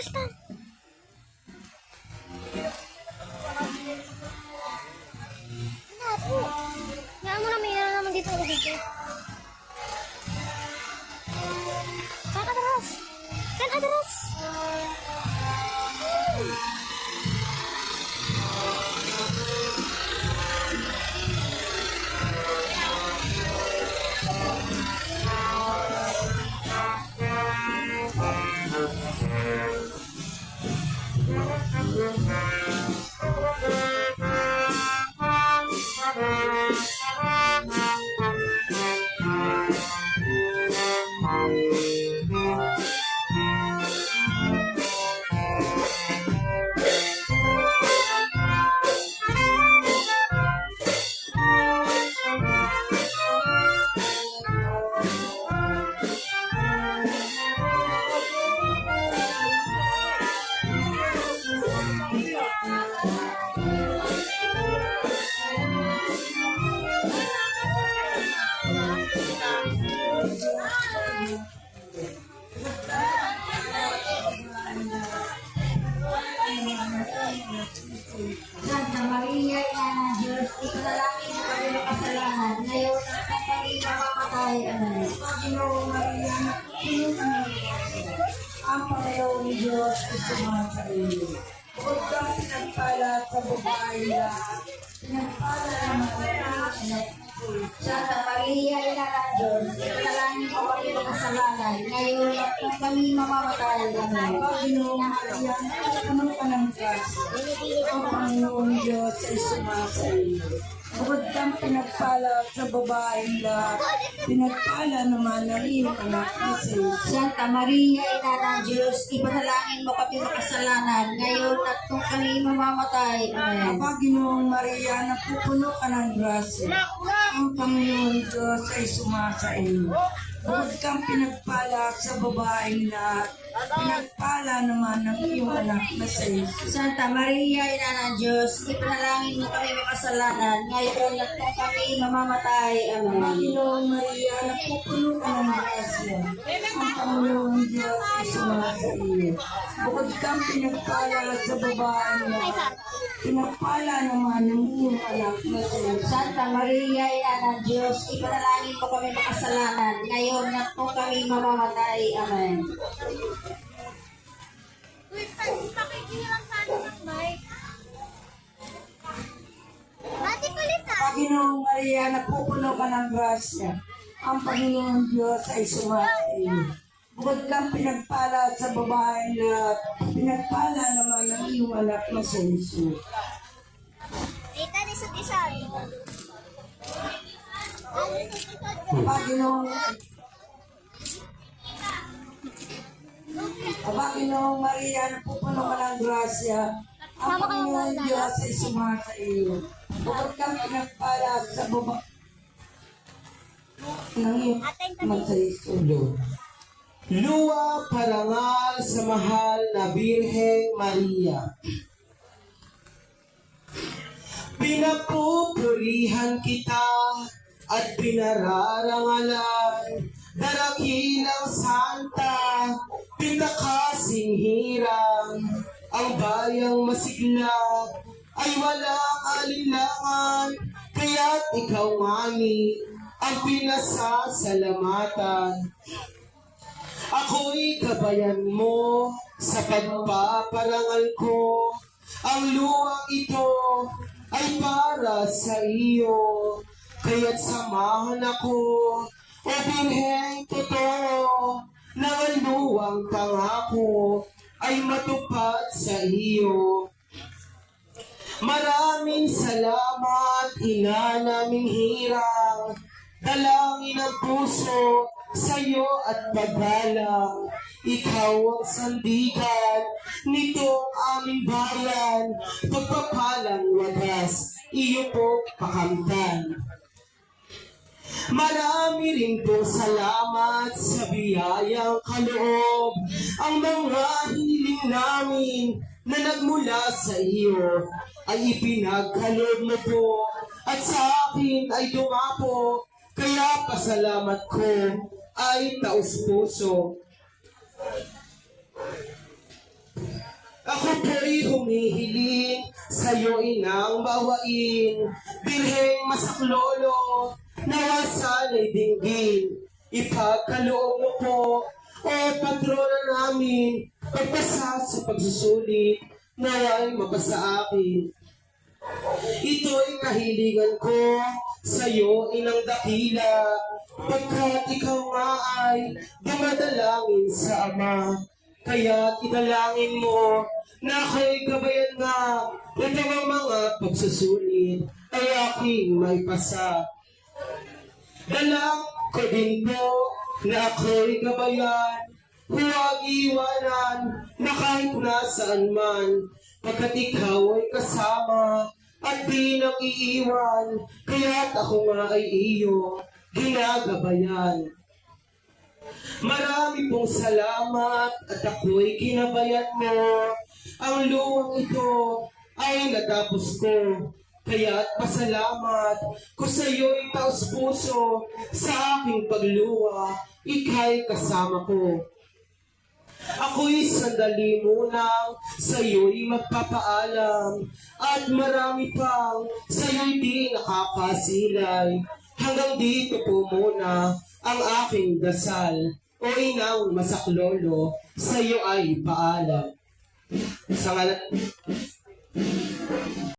Tristan. Naku. Nga mo na may naman dito ako dito. Saan atras? Saan atras? Santa Maria, Ina ng Diyos, ipanalangin mo kami ng kasalanan, ngayon at sa kami mamamatay. Amen. Panginoong Maria, nakikinig ang ang Panginoong Diyos ay sumasa iyo. Bukod kang pinagpala sa babae lahat, pinagpala naman ang anak. Santa Maria, Ina ng Diyos, ipanalangin mo kami ng kasalanan, ngayon at sa kami mamamatay. Amen. Panginoong Maria, nakikinig ka ng grasya. Ang Panginoong Diyos ay sumasa iyo. Bukod kang pinagpala sa babaeng lahat, pinagpala naman ang iyong anak na si Santa Maria, Ina ng Diyos, ipanalangin mo kami makasalanan, ngayon at kung kami mamamatay. Amen. Panginoong Maria, napupuno ka ng grasya. Ang Panginoong Diyos ay sumasa iyo. Bukod kang pinagpala sa babaeng lahat, pinagpala naman ang iyong anak na si Santa Maria, Ina ng Diyos, ipanalangin mo kami makasalanan, ngayon at kung kami mamamatay. Amen. Panginoong Maria, napupuno ka ng grasya. Ang Panginoong Diyos ay sumasa iyo. Bukod kang pinagpala sa babaeng lahat, pinagpala naman ang iyong anak na si Santa Maria, Ina ng Diyos, ipanalangin mo kami makasalanan, ngayon at kung kami mamamatay. Amen. Pakikilang sana ng mic. Ate kulit ah. Panginoong Maria, napupuno ka ng grasya. Ang Panginoong Diyos ay sumasa iyo. Bukod kang pinagpala sa babaeng lahat, pinagpala naman ang iyong anak na si Jesus. Tita, nisot-isot. Panginoong Maria, napupuno ka ng grasya. Ang Panginoong Diyos ay sumasa iyo. Bukod kang pinagpala sa babaeng ng iyong anak na si Jesus. Luwa parangal sa mahal na Birheng Maria. Pinapupurihan kita at pinararangalan, darakilang santa, pinakasing hirang, ang bayang masigla ay walang alinlangan, kaya't ikaw ngani ang pinasasalamatan. Ako'y kabayan mo sa pagpaparangal ko. Ang luwang ito ay para sa iyo. Kaya't samahan ako, o Birheng totoo, na ang luwang pangako ay matupad sa iyo. Maraming salamat, Ina naming hirang, dalangin ang puso sa'yo at paggalang. Ikaw ang sandigan nitong aming bayan, pagpapalang wagas, iyo po pakamtan. Marami rin po salamat sa biyayang kaloob, ang mga hiling namin na nagmula sa iyo ay ipinagkaloob mo po at sa akin ay dumapo, kaya pasalamat ko ay taus-puso. po'y humihiling sa'yo inang bawain. Birheng masaklolo, nawa sana'y dinggin. Ipagkaloob mo po, o patrona namin, pagpasa sa pagsusulit, nawa'y mapasa akin. Ito'y kahilingan ko sa'yo inang dakila, pagkat ikaw nga ay dumadalangin sa Ama. Kaya't idalangin mo na ako'y gabayan nga, ito ang mga pagsusulit ay aking maipasa. Dalang ko din po na ako'y gabayan, huwag iwanan na kahit nasaan man, pagkat ikaw ay kasama at di nang iiwan, kaya't ako nga ay iyo ginagabayan. Marami pong salamat at ako'y ginabayan mo. Ang luwang ito ay natapos ko, kaya't pasalamat ko sa iyo'y taos puso. Sa aking pagluwa, ika'y kasama ko. Ako'y sandali munang sa iyo'y magpapaalam, at marami pang sa iyo'y di nakakasilay. Hanggang dito po muna ang aking dasal, o inang masaklolo, sa iyo ay paalam. Sa ngalan